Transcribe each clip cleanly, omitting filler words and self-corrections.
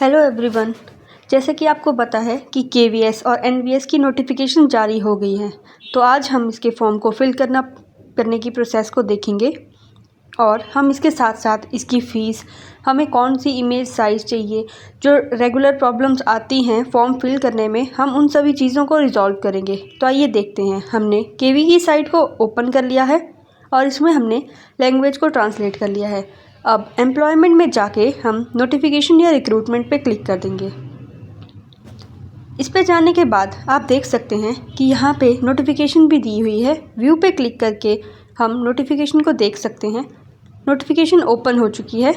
Hello everyone. जैसे कि आपको पता है कि केवीएस और एनवीएस की नोटिफिकेशन जारी हो गई है, तो आज हम इसके फॉर्म को फिल करने की प्रोसेस को देखेंगे और हम इसके साथ साथ इसकी फ़ीस, हमें कौन सी इमेज साइज़ चाहिए, जो रेगुलर प्रॉब्लम्स आती हैं फॉर्म फिल करने में, हम उन सभी चीज़ों को रिजॉल्व करेंगे। तो आइए देखते हैं। हमने केवी की साइट को ओपन कर लिया है और इसमें हमने लैंग्वेज को ट्रांसलेट कर लिया है। अब एम्प्लॉयमेंट में जाके हम नोटिफिकेशन या रिक्रूटमेंट पे क्लिक कर देंगे। इस पे जाने के बाद आप देख सकते हैं कि यहाँ पे नोटिफिकेशन भी दी हुई है। व्यू पे क्लिक करके हम नोटिफिकेशन को देख सकते हैं। नोटिफिकेशन ओपन हो चुकी है।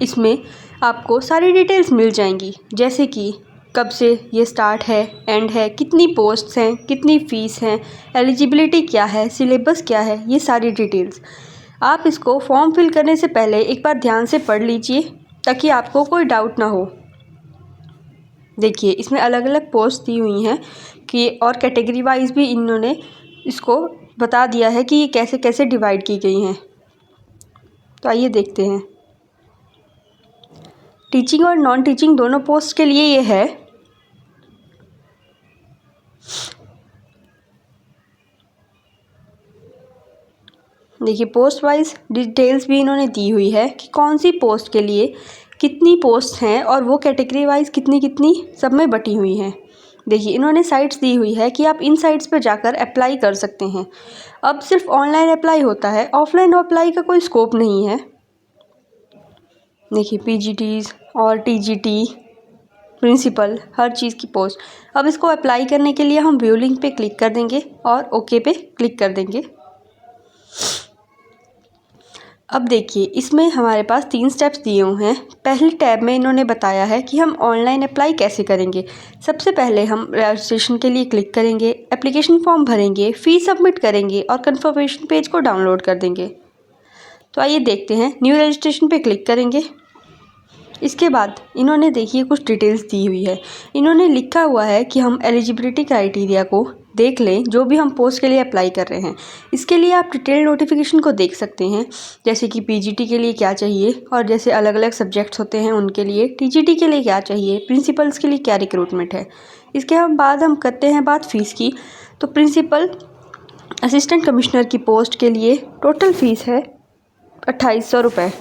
इसमें आपको सारी डिटेल्स मिल जाएंगी, जैसे कि कब से ये स्टार्ट है, एंड है, कितनी पोस्ट्स हैं, कितनी फ़ीस हैं, एलिजिबिलिटी क्या है, सिलेबस क्या है, ये सारी डिटेल्स। आप इसको फॉर्म फिल करने से पहले एक बार ध्यान से पढ़ लीजिए ताकि आपको कोई डाउट ना हो। देखिए, इसमें अलग अलग पोस्ट दी हुई हैं कि और कैटेगरी वाइज भी इन्होंने इसको बता दिया है कि ये कैसे कैसे डिवाइड की गई हैं। तो आइए देखते हैं। टीचिंग और नॉन टीचिंग दोनों पोस्ट के लिए ये है। देखिए, पोस्ट वाइज डिटेल्स भी इन्होंने दी हुई है कि कौन सी पोस्ट के लिए कितनी पोस्ट हैं और वो कैटेगरी वाइज कितनी कितनी सब में बटी हुई हैं। देखिए, इन्होंने साइट्स दी हुई है कि आप इन साइट्स पर जाकर अप्लाई कर सकते हैं। अब सिर्फ ऑनलाइन अप्लाई होता है, ऑफलाइन अप्लाई का कोई स्कोप नहीं है। देखिए, पीजीटीज और टीजीटी, प्रिंसिपल, हर चीज़ की पोस्ट। अब इसको अप्लाई करने के लिए हम व्यू लिंक पे क्लिक कर देंगे और ओके पे क्लिक कर देंगे। अब देखिए, इसमें हमारे पास 3 स्टेप्स दिए हुए हैं। पहले टैब में इन्होंने बताया है कि हम ऑनलाइन अप्लाई कैसे करेंगे। सबसे पहले हम रजिस्ट्रेशन के लिए क्लिक करेंगे, एप्लीकेशन फॉर्म भरेंगे, फ़ीस सबमिट करेंगे और कन्फर्मेशन पेज को डाउनलोड कर देंगे। तो आइए देखते हैं। न्यू रजिस्ट्रेशन पे क्लिक करेंगे। इसके बाद इन्होंने देखिए कुछ डिटेल्स दी हुई है। इन्होंने लिखा हुआ है कि हम एलिजिबिलिटी क्राइटेरिया को देख लें जो भी हम पोस्ट के लिए अप्लाई कर रहे हैं। इसके लिए आप डिटेल नोटिफिकेशन को देख सकते हैं, जैसे कि पीजीटी के लिए क्या चाहिए और जैसे अलग अलग सब्जेक्ट्स होते हैं उनके लिए, टीजीटी के लिए क्या चाहिए, प्रिंसिपल्स के लिए क्या रिक्रूटमेंट है। इसके बाद हम करते हैं बात फ़ीस की। तो प्रिंसिपल असिस्टेंट कमिश्नर की पोस्ट के लिए टोटल फ़ीस है 2800 रुपये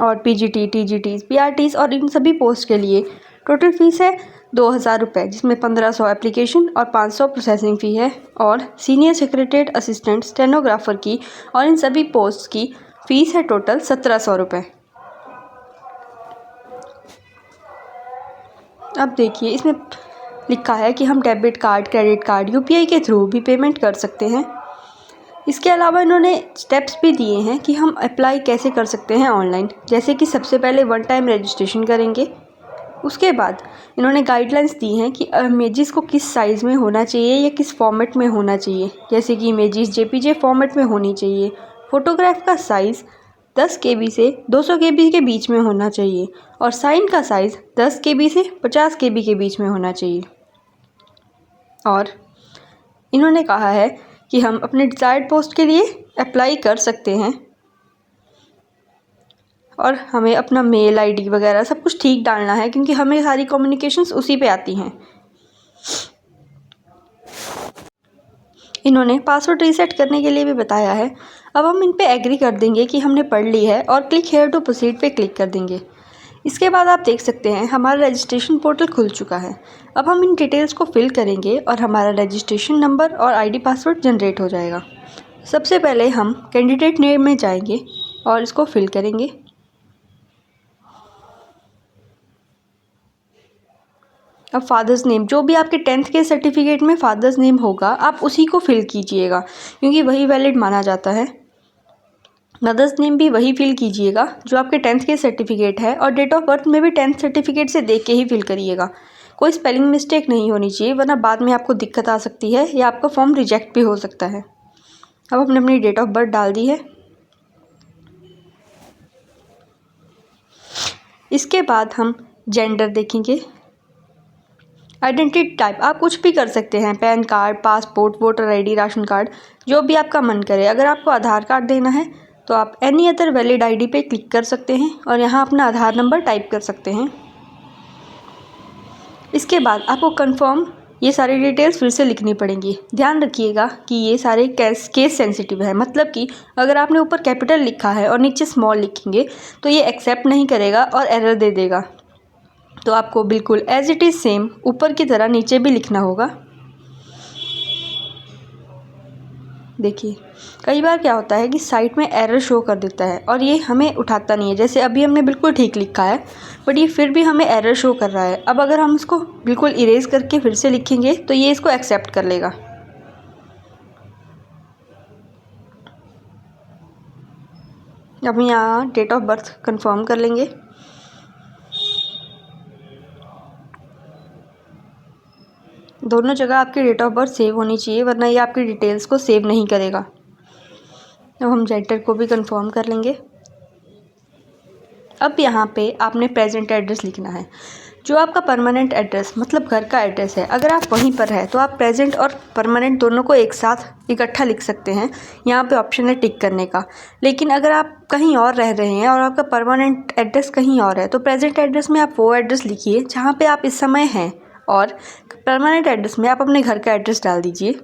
और पीजीटी, टीजीटीज़, पीआरटीज़ और इन सभी पोस्ट के लिए टोटल फ़ीस है 2000 रुपये, जिसमें 1500 एप्लीकेशन और 500 प्रोसेसिंग फ़ी है। और सीनियर सेक्रेटरीट असिस्टेंट, स्टेनोग्राफर की और इन सभी पोस्ट की फ़ीस है टोटल 1700 रुपये। अब देखिए, इसमें लिखा है कि हम debit card, credit card, UPI के थ्रू भी पेमेंट कर सकते हैं। इसके अलावा इन्होंने स्टेप्स भी दिए हैं कि हम अप्लाई कैसे कर सकते हैं ऑनलाइन, जैसे कि सबसे पहले 1 टाइम रजिस्ट्रेशन करेंगे। उसके बाद इन्होंने गाइडलाइंस दी हैं कि इमेजेस को किस साइज़ में होना चाहिए या किस फॉर्मेट में होना चाहिए, जैसे कि इमेजेस जेपीजे फॉर्मेट में होनी चाहिए। फ़ोटोग्राफ का साइज़ 10 KB से 200 KB के बीच में होना चाहिए और साइन का साइज़ 10 KB से 50 KB के बीच में होना चाहिए। और इन्होंने कहा है कि हम अपने डिज़ायर्ड पोस्ट के लिए अप्लाई कर सकते हैं और हमें अपना मेल आईडी वगैरह सब कुछ ठीक डालना है, क्योंकि हमें सारी कम्युनिकेशंस उसी पे आती हैं। इन्होंने पासवर्ड रीसेट करने के लिए भी बताया है। अब हम इन पे एग्री कर देंगे कि हमने पढ़ ली है और क्लिक हेयर टू प्रोसीड पे क्लिक कर देंगे। इसके बाद आप देख सकते हैं हमारा रजिस्ट्रेशन पोर्टल खुल चुका है। अब हम इन डिटेल्स को फिल करेंगे और हमारा रजिस्ट्रेशन नंबर और आईडी पासवर्ड जनरेट हो जाएगा। सबसे पहले हम कैंडिडेट नेम में जाएंगे और इसको फिल करेंगे। अब फादर्स नेम, जो भी आपके 10th के सर्टिफिकेट में फादर्स नेम होगा आप उसी को फिल कीजिएगा, क्योंकि वही वैलिड माना जाता है। मदर्स नेम भी वही फिल कीजिएगा जो आपके 10th के सर्टिफिकेट है, और डेट ऑफ बर्थ में भी 10th सर्टिफिकेट से देख के ही फिल करिएगा। कोई स्पेलिंग मिस्टेक नहीं होनी चाहिए, वरना बाद में आपको दिक्कत आ सकती है या आपका फॉर्म रिजेक्ट भी हो सकता है। अब हमने अपनी डेट ऑफ बर्थ डाल दी है। इसके बाद हम जेंडर देखेंगे। आइडेंटिटी टाइप आप कुछ भी कर सकते हैं, pan card, passport, voter ID, ration card, जो भी आपका मन करे। अगर आपको आधार कार्ड देना है तो आप एनी अदर वैलिड आईडी पे क्लिक कर सकते हैं और यहाँ अपना आधार नंबर टाइप कर सकते हैं। इसके बाद आपको कंफर्म ये सारी डिटेल्स फिर से लिखनी पड़ेंगी। ध्यान रखिएगा कि ये सारे केस सेंसिटिव है, मतलब कि अगर आपने ऊपर कैपिटल लिखा है और नीचे स्मॉल लिखेंगे तो ये एक्सेप्ट नहीं करेगा और एरर दे देगा। तो आपको बिल्कुल एज इट इज़ सेम ऊपर की तरह नीचे भी लिखना होगा। देखिए कई बार क्या होता है कि साइट में एरर शो कर देता है और ये हमें उठाता नहीं है। जैसे अभी हमने बिल्कुल ठीक लिखा है बट ये फिर भी हमें एरर शो कर रहा है। अब अगर हम इसको बिल्कुल इरेज करके फिर से लिखेंगे तो ये इसको एक्सेप्ट कर लेगा। अब यहाँ डेट ऑफ बर्थ कंफर्म कर लेंगे। दोनों जगह आपकी डेट ऑफ बर्थ सेव होनी चाहिए, वरना ये आपकी डिटेल्स को सेव नहीं करेगा। अब हम जेंडर को भी कंफर्म कर लेंगे। अब यहाँ पे आपने प्रेजेंट एड्रेस लिखना है। जो आपका परमानेंट एड्रेस मतलब घर का एड्रेस है, अगर आप वहीं पर है तो आप प्रेजेंट और परमानेंट दोनों को एक साथ इकट्ठा लिख सकते हैं। यहाँ पे ऑप्शन है टिक करने का। लेकिन अगर आप कहीं और रह रहे हैं और आपका परमानेंट एड्रेस कहीं और है तो प्रेजेंट एड्रेस में आप वो एड्रेस लिखिए जहाँ पे आप इस समय हैं, और परमानेंट एड्रेस में आप अपने घर का एड्रेस डाल दीजिए।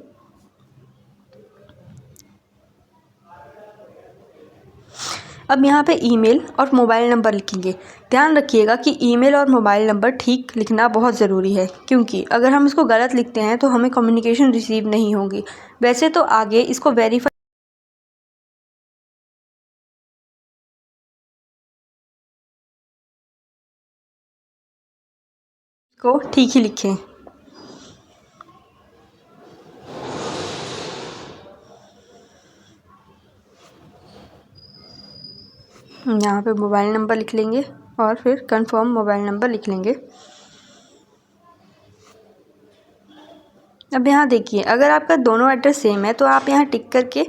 अब यहाँ पे ईमेल और मोबाइल नंबर लिखेंगे। ध्यान रखिएगा कि ईमेल और मोबाइल नंबर ठीक लिखना बहुत ज़रूरी है, क्योंकि अगर हम इसको गलत लिखते हैं तो हमें कम्युनिकेशन रिसीव नहीं होगी। वैसे तो आगे इसको वेरीफाई को ठीक ही लिखें। यहाँ पे मोबाइल नंबर लिख लेंगे और फिर कंफर्म मोबाइल नंबर लिख लेंगे। अब यहाँ देखिए अगर आपका दोनों एड्रेस सेम है तो आप यहाँ टिक करके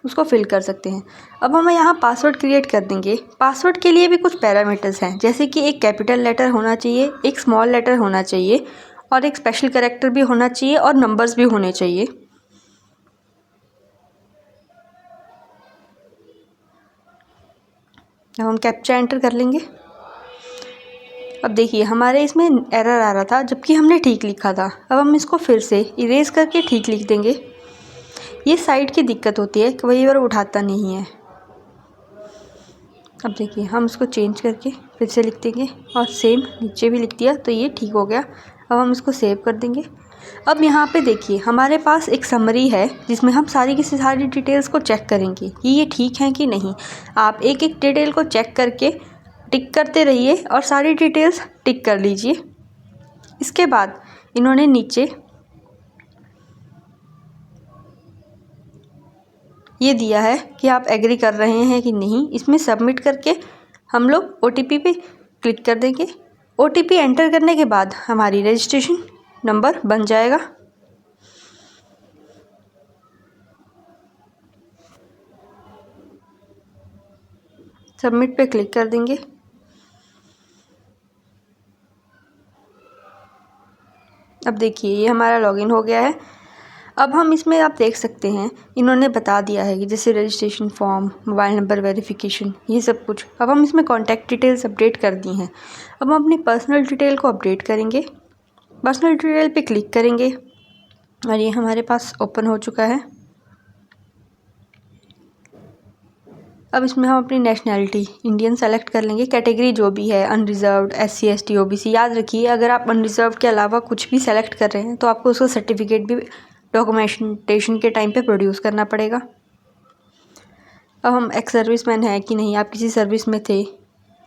उसको फिल कर सकते हैं। अब हम यहाँ पासवर्ड क्रिएट कर देंगे। पासवर्ड के लिए भी कुछ पैरामीटर्स हैं, जैसे कि एक कैपिटल लेटर होना चाहिए, एक स्मॉल लेटर होना चाहिए और एक स्पेशल कैरेक्टर भी होना चाहिए और नंबर्स भी होने चाहिए। अब हम कैप्चा एंटर कर लेंगे। अब देखिए हमारे इसमें एरर आ रहा था जबकि हमने ठीक लिखा था। अब हम इसको फिर से इरेज करके ठीक लिख देंगे। ये साइड की दिक्कत होती है कि वही बार उठाता नहीं है। अब देखिए हम इसको चेंज करके फिर से लिख देंगे और सेम नीचे भी लिख दिया तो ये ठीक हो गया। अब हम इसको सेव कर देंगे। अब यहाँ पे देखिए हमारे पास एक समरी है जिसमें हम सारी की सारी डिटेल्स को चेक करेंगे कि ये ठीक है कि नहीं। आप एक एक डिटेल को चेक करके टिक करते रहिए और सारी डिटेल्स टिक कर लीजिए। इसके बाद इन्होंने नीचे ये दिया है कि आप एग्री कर रहे हैं कि नहीं। इसमें सबमिट करके हम लोग OTP पे क्लिक कर देंगे। OTP एंटर करने के बाद हमारी रजिस्ट्रेशन नंबर बन जाएगा। सबमिट पे क्लिक कर देंगे। अब देखिए ये हमारा लॉगिन हो गया है। अब हम इसमें आप देख सकते हैं इन्होंने बता दिया है कि जैसे registration form, mobile number verification, ये सब कुछ। अब हम इसमें कॉन्टैक्ट डिटेल्स अपडेट कर दी हैं। अब हम अपनी पर्सनल डिटेल को अपडेट करेंगे। पर्सनल डिटेल पे क्लिक करेंगे और ये हमारे पास ओपन हो चुका है। अब इसमें हम अपनी नेशनैलिटी इंडियन सेलेक्ट कर लेंगे। कैटेगरी जो भी है अनरिजर्व्ड, SC ST OBC। याद रखिए अगर आप अनरिजर्व के अलावा कुछ भी सेलेक्ट कर रहे हैं तो आपको उसका सर्टिफिकेट भी डॉक्यूमेंटेशन के टाइम पे प्रोड्यूस करना पड़ेगा। अब हम एक्स सर्विसमैन है कि नहीं, आप किसी सर्विस में थे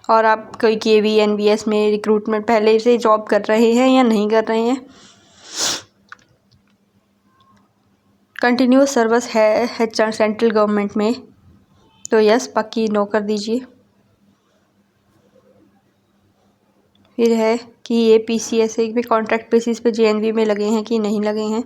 और आप कोई KV NVS में रिक्रूटमेंट पहले से जॉब कर रहे हैं या नहीं कर रहे हैं। कंटिन्यूस सर्विस है सेंट्रल गवर्नमेंट में तो यस, बाकी नो कर दीजिए। फिर है कि ये PCS में कॉन्ट्रैक्ट बेसिस पे JNV में लगे हैं कि नहीं लगे हैं।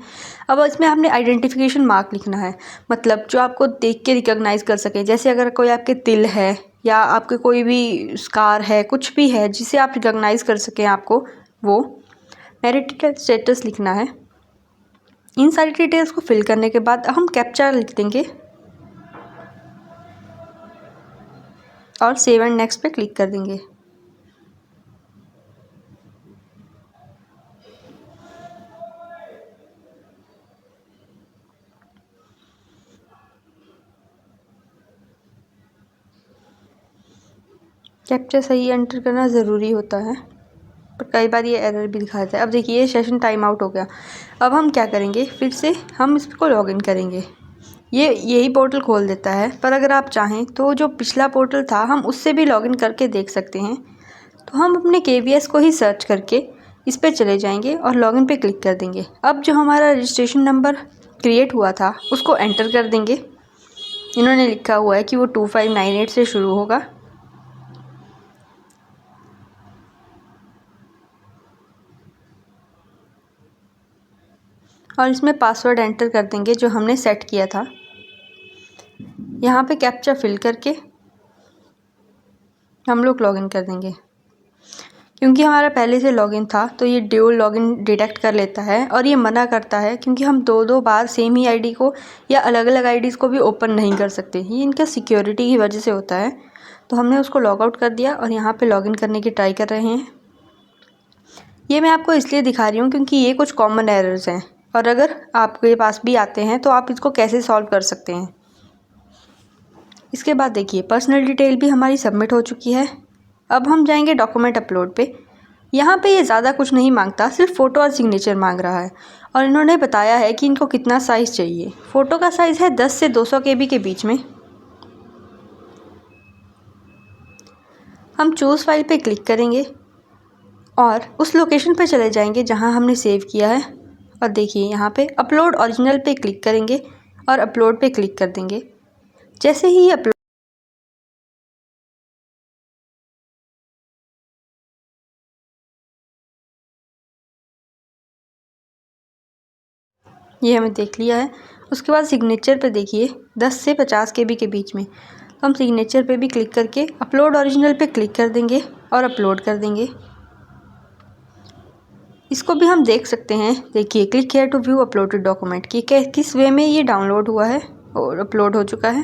अब इसमें हमने आइडेंटिफिकेशन मार्क लिखना है, मतलब जो आपको देख के रिकॉग्नाइज़ कर सके। जैसे अगर कोई आपके तिल है या आपके कोई भी स्कार है, कुछ भी है जिसे आप रिकॉग्नाइज़ कर सकें आपको, वो मैरिटल स्टेटस लिखना है। इन सारी डिटेल्स को फिल करने के बाद हम कैप्चा लिख देंगे और सेव एंड नेक्स्ट पे क्लिक कर देंगे। कैप्चा सही एंटर करना ज़रूरी होता है, पर कई बार ये एरर भी दिखाता है। अब देखिए ये सेशन टाइम आउट हो गया। अब हम क्या करेंगे, फिर से हम इसको लॉगिन करेंगे। ये यही पोर्टल खोल देता है, पर अगर आप चाहें तो जो पिछला पोर्टल था हम उससे भी लॉगिन करके देख सकते हैं। तो हम अपने KVS को ही सर्च करके इस पर चले जाएंगे और लॉगिन पे क्लिक कर देंगे। अब जो हमारा रजिस्ट्रेशन नंबर क्रिएट हुआ था उसको एंटर कर देंगे। इन्होंने लिखा हुआ है कि वो 2598 से शुरू होगा। और इसमें पासवर्ड एंटर कर देंगे जो हमने सेट किया था। यहाँ पे कैप्चा फिल करके हम लोग लॉगिन कर देंगे। क्योंकि हमारा पहले से लॉगिन था तो ये ड्यूल लॉगिन डिटेक्ट कर लेता है और ये मना करता है, क्योंकि हम दो बार सेम ही आईडी को या अलग अलग आईडीज़ को भी ओपन नहीं कर सकते। ये इनका सिक्योरिटी की वजह से होता है। तो हमने उसको लॉग आउट कर दिया और यहाँ पे लॉगिन करने की ट्राई कर रहे हैं। ये मैं आपको इसलिए दिखा रही हूँ क्योंकि ये कुछ कॉमन एरर्स हैं, और अगर आपके पास भी आते हैं तो आप इसको कैसे सॉल्व कर सकते हैं। इसके बाद देखिए पर्सनल डिटेल भी हमारी सबमिट हो चुकी है। अब हम जाएंगे डॉक्यूमेंट अपलोड पे। यहाँ पे ये ज़्यादा कुछ नहीं मांगता, सिर्फ फ़ोटो और सिग्नेचर मांग रहा है। और इन्होंने बताया है कि इनको कितना साइज़ चाहिए। फ़ोटो का साइज़ है 10 से 200 KB के बीच में। हम चूज़ फाइल पे क्लिक करेंगे और उस लोकेशन पे चले जाएंगे जहाँ हमने सेव किया है। और देखिए यहाँ पे अपलोड ओरिजिनल पे क्लिक करेंगे और अपलोड पे क्लिक कर देंगे। जैसे ही ये अपलोड ये हमें देख लिया है। उसके बाद सिग्नेचर पे देखिए 10 से 50 KB के बीच में। तो हम सिग्नेचर पे भी क्लिक करके अपलोड ओरिजिनल पे क्लिक कर देंगे और अपलोड कर देंगे। इसको भी हम देख सकते हैं। देखिए click here to view uploaded document कि किस वे में ये डाउनलोड हुआ है और अपलोड हो चुका है।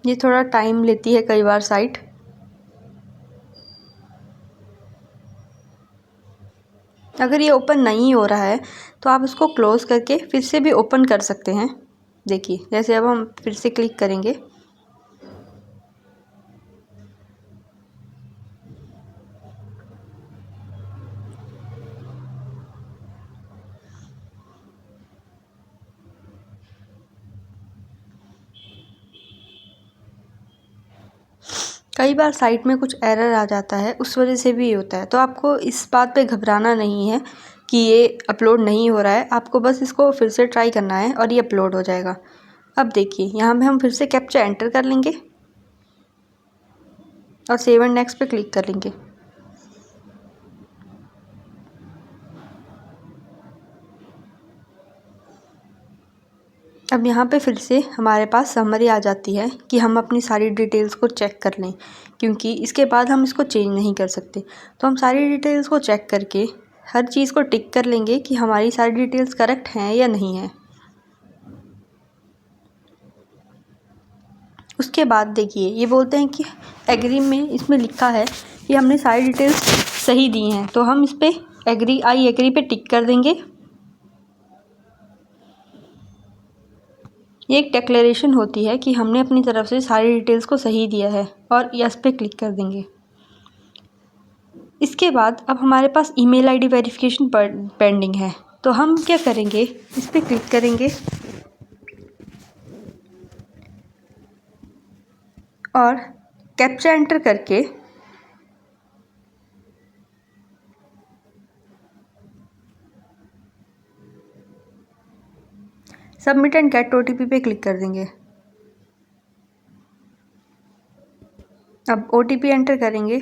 ये थोड़ा टाइम लेती है कई बार साइट। अगर ये ओपन नहीं हो रहा है तो आप इसको क्लोज़ करके फिर से भी ओपन कर सकते हैं। देखिए जैसे अब हम फिर से क्लिक करेंगे, कई बार साइट में कुछ एरर आ जाता है, उस वजह से भी ये होता है। तो आपको इस बात पे घबराना नहीं है कि ये अपलोड नहीं हो रहा है। आपको बस इसको फिर से ट्राई करना है और ये अपलोड हो जाएगा। अब देखिए यहाँ पे हम फिर से कैप्चा एंटर कर लेंगे और सेव एंड नेक्स्ट पे क्लिक कर लेंगे। अब यहाँ पे फिर से हमारे पास समरी आ जाती है कि हम अपनी सारी डिटेल्स को चेक कर लें, क्योंकि इसके बाद हम इसको चेंज नहीं कर सकते। तो हम सारी डिटेल्स को चेक करके हर चीज़ को टिक कर लेंगे कि हमारी सारी डिटेल्स करेक्ट हैं या नहीं है। उसके बाद देखिए ये बोलते हैं कि एग्री में इसमें लिखा है कि हमने सारी डिटेल्स सही दी हैं। तो हम इस पर आई एग्री पे टिक कर देंगे। ये एक डिक्लेरेशन होती है कि हमने अपनी तरफ से सारी डिटेल्स को सही दिया है, और यस पे क्लिक कर देंगे। इसके बाद अब हमारे पास ईमेल आईडी वेरिफिकेशन पेंडिंग है। तो हम क्या करेंगे, इस पर क्लिक करेंगे और कैप्चा एंटर करके सबमिट एंड गेट OTP पे क्लिक कर देंगे। अब OTP एंटर करेंगे।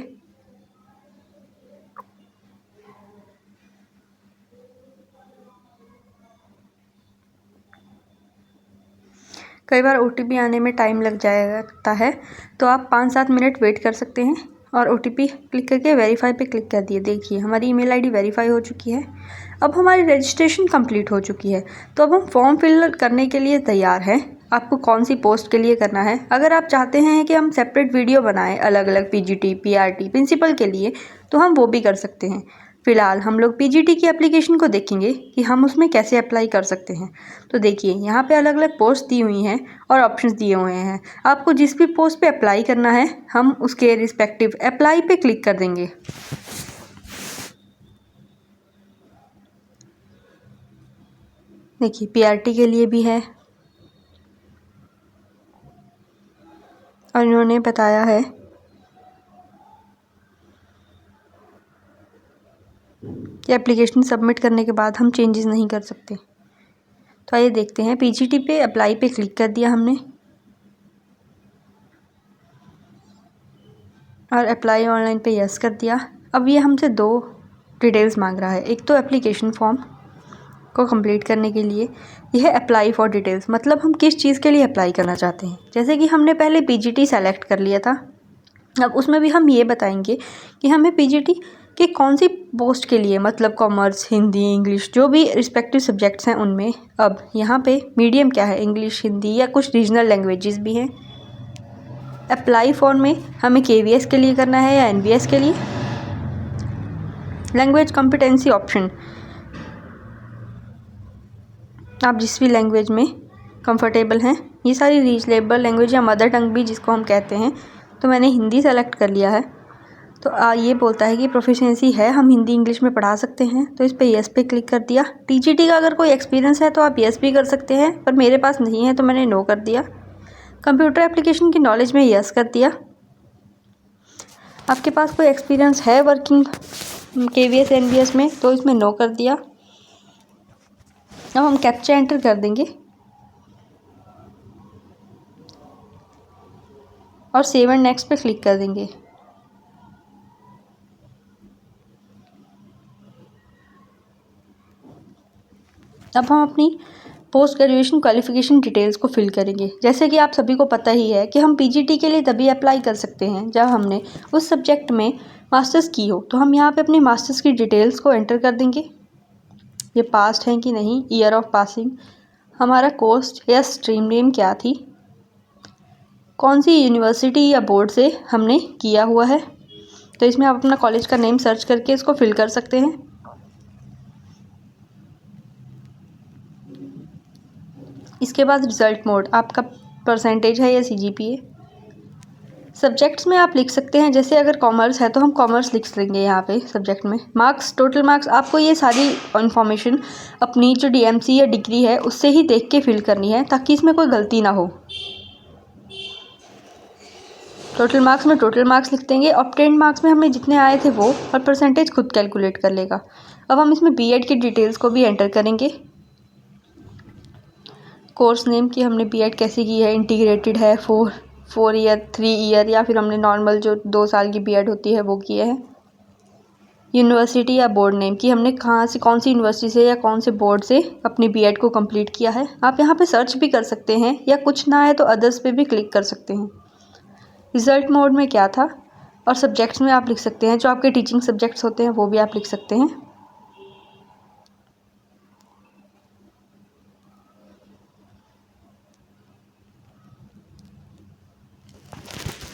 कई बार OTP आने में टाइम लग जाता है, तो आप 5-7 मिनट वेट कर सकते हैं और OTP क्लिक करके वेरीफाई पे क्लिक कर दिए। देखिए हमारी ईमेल आईडी वेरीफाई हो चुकी है। अब हमारी रजिस्ट्रेशन कंप्लीट हो चुकी है। तो अब हम फॉर्म फिल करने के लिए तैयार हैं। आपको कौन सी पोस्ट के लिए करना है। अगर आप चाहते हैं कि हम सेपरेट वीडियो बनाएं अलग अलग PGT, PRT, प्रिंसिपल के लिए, तो हम वो भी कर सकते हैं। फ़िलहाल हम लोग पीजीटी की एप्लीकेशन को देखेंगे कि हम उसमें कैसे अप्लाई कर सकते हैं। तो देखिए यहाँ पे अलग अलग पोस्ट दी हुई हैं और ऑप्शंस दिए हुए हैं। आपको जिस भी पोस्ट पे अप्लाई करना है हम उसके रिस्पेक्टिव अप्लाई पे क्लिक कर देंगे। देखिए पीआरटी के लिए भी है और इन्होंने बताया है कि एप्लीकेशन सबमिट करने के बाद हम चेंजेस नहीं कर सकते। तो आइए देखते हैं। पीजीटी पे अप्लाई पे क्लिक कर दिया हमने और अप्लाई ऑनलाइन पे यस कर दिया। अब ये हमसे दो डिटेल्स मांग रहा है। एक तो एप्लीकेशन फॉर्म को कंप्लीट करने के लिए, यह है अप्लाई फॉर डिटेल्स, मतलब हम किस चीज़ के लिए अप्लाई करना चाहते हैं। जैसे कि हमने पहले पीजीटी सेलेक्ट कर लिया था, अब उसमें भी हम ये बताएंगे कि हमें पीजीटी कि कौन सी पोस्ट के लिए, मतलब कॉमर्स, हिंदी, इंग्लिश, जो भी रिस्पेक्टिव सब्जेक्ट्स हैं उनमें। अब यहाँ पे मीडियम क्या है, इंग्लिश, हिंदी या कुछ रीजनल लैंग्वेजेस भी हैं। अप्लाई फॉर्म में हमें केवीएस के लिए करना है या एनवीएस के लिए। लैंग्वेज कॉम्पिटेंसी ऑप्शन, आप जिस भी लैंग्वेज में कंफर्टेबल हैं, ये सारी रीजनेबल लैंग्वेज या मदर टंग भी जिसको हम कहते हैं। तो मैंने हिंदी सेलेक्ट कर लिया है। तो ये बोलता है कि प्रोफिशिएंसी है, हम हिंदी इंग्लिश में पढ़ा सकते हैं। तो इस पे यस पे क्लिक कर दिया। टीजीटी का अगर कोई एक्सपीरियंस है तो आप यस भी कर सकते हैं, पर मेरे पास नहीं है तो मैंने नो कर दिया। कंप्यूटर एप्लीकेशन की नॉलेज में यस कर दिया। आपके पास कोई एक्सपीरियंस है वर्किंग केवीएस एनवीएस में तो इसमें नो कर दिया। अब हम कैप्चा एंटर कर देंगे और सेव एंड नेक्स्ट पे क्लिक कर देंगे। अब हम अपनी पोस्ट ग्रेजुएशन क्वालिफ़िकेशन डिटेल्स को फिल करेंगे। जैसे कि आप सभी को पता ही है कि हम पीजीटी के लिए तभी अप्लाई कर सकते हैं जब हमने उस सब्जेक्ट में मास्टर्स की हो। तो हम यहाँ पे अपनी मास्टर्स की डिटेल्स को एंटर कर देंगे। ये पास्ट है कि नहीं, ईयर ऑफ पासिंग, हमारा कोर्स या स्ट्रीम नेम क्या थी, कौन सी यूनिवर्सिटी या बोर्ड से हमने किया हुआ है। तो इसमें आप अपना कॉलेज का नेम सर्च करके इसको फिल कर सकते हैं। इसके बाद रिज़ल्ट मोड, आपका परसेंटेज है या सीजीपीए। सब्जेक्ट्स में आप लिख सकते हैं, जैसे अगर कॉमर्स है तो हम कॉमर्स लिख लेंगे यहाँ पे सब्जेक्ट में। मार्क्स, टोटल मार्क्स, आपको ये सारी इन्फॉर्मेशन अपनी जो डीएमसी या डिग्री है उससे ही देख के फिल करनी है ताकि इसमें कोई गलती ना हो। टोटल मार्क्स में टोटल मार्क्स लिख देंगे। ऑब्टेन्ड मार्क्स में हमें जितने आए थे वो, और परसेंटेज खुद कैलकुलेट कर लेगा। अब हम इसमें बीएड की डिटेल्स को भी एंटर करेंगे। कोर्स नेम की हमने बीएड कैसे की है, इंटीग्रेटेड है, 4 ईयर, 3 ईयर, या फिर हमने नॉर्मल जो 2 साल की बीएड होती है वो किया है। यूनिवर्सिटी या बोर्ड नेम की हमने कहाँ से, कौन सी यूनिवर्सिटी से या कौन से बोर्ड से अपनी बीएड को कंप्लीट किया है। आप यहाँ पे सर्च भी कर सकते हैं या कुछ ना आए तो अदर्स पे भी क्लिक कर सकते हैं। रिज़ल्ट मोड में क्या था, और सब्जेक्ट्स में आप लिख सकते हैं, जो आपके टीचिंग सब्जेक्ट्स होते हैं वो भी आप लिख सकते हैं।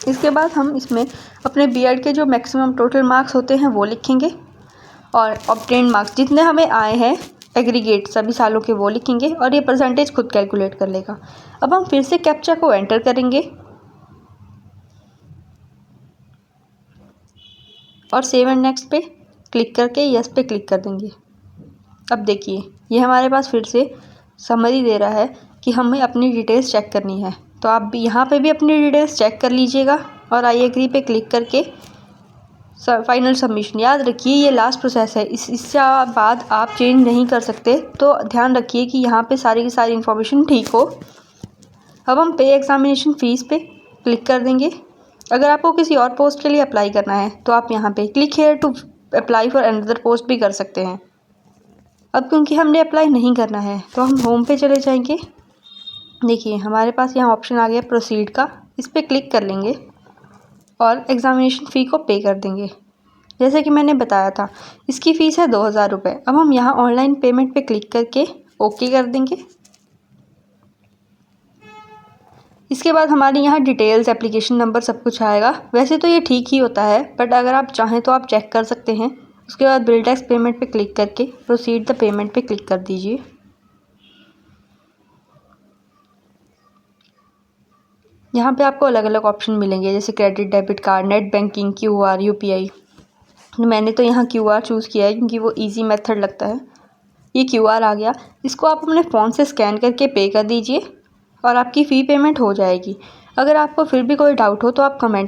इसके बाद हम इसमें अपने बीएड के जो मैक्सिमम टोटल मार्क्स होते हैं वो लिखेंगे, और ऑब्टेन्ड मार्क्स जितने हमें आए हैं एग्रीगेट सभी सालों के वो लिखेंगे, और ये परसेंटेज खुद कैलकुलेट कर लेगा। अब हम फिर से कैप्चा को एंटर करेंगे और सेव एंड नेक्स्ट पे क्लिक करके यस पे क्लिक कर देंगे। अब देखिए ये हमारे पास फिर से समरी दे रहा है कि हमें अपनी डिटेल्स चेक करनी है। तो आप भी यहाँ पे भी अपनी डिटेल्स चेक कर लीजिएगा और आई एग्री पे क्लिक करके फाइनल सबमिशन। याद रखिए ये लास्ट प्रोसेस है, इससे बाद आप चेंज नहीं कर सकते, तो ध्यान रखिए कि यहाँ पे सारी की सारी इन्फॉर्मेशन ठीक हो। अब हम पे एग्जामिनेशन फ़ीस पे क्लिक कर देंगे। अगर आपको किसी और पोस्ट के लिए अप्लाई करना है तो आप यहाँ पे click here to apply for another post भी कर सकते हैं। अब क्योंकि हमने अप्लाई नहीं करना है तो हम होम पे चले जाएंगे। देखिए हमारे पास यहाँ ऑप्शन आ गया प्रोसीड का, इस पर क्लिक कर लेंगे और एग्ज़ामिनेशन फ़ी को पे कर देंगे। जैसे कि मैंने बताया था इसकी फ़ीस है 2000 रुपये। अब हम यहाँ ऑनलाइन पेमेंट पे क्लिक करके ओके कर देंगे। इसके बाद हमारे यहाँ डिटेल्स, एप्लीकेशन नंबर सब कुछ आएगा। वैसे तो ये ठीक ही होता है, बट अगर आप चाहें तो आप चेक कर सकते हैं। उसके बाद बिल टैक्स पेमेंट पे क्लिक करके प्रोसीड द पेमेंट पे क्लिक कर दीजिए। यहाँ पे आपको अलग अलग ऑप्शन मिलेंगे जैसे credit, debit card, net banking, QR, UPI। मैंने तो यहाँ QR चूज़ किया है क्योंकि वो इजी मेथड लगता है। ये QR आ गया, इसको आप अपने फ़ोन से स्कैन करके पे कर दीजिए और आपकी फ़ी पेमेंट हो जाएगी। अगर आपको फिर भी कोई डाउट हो तो आप कमेंट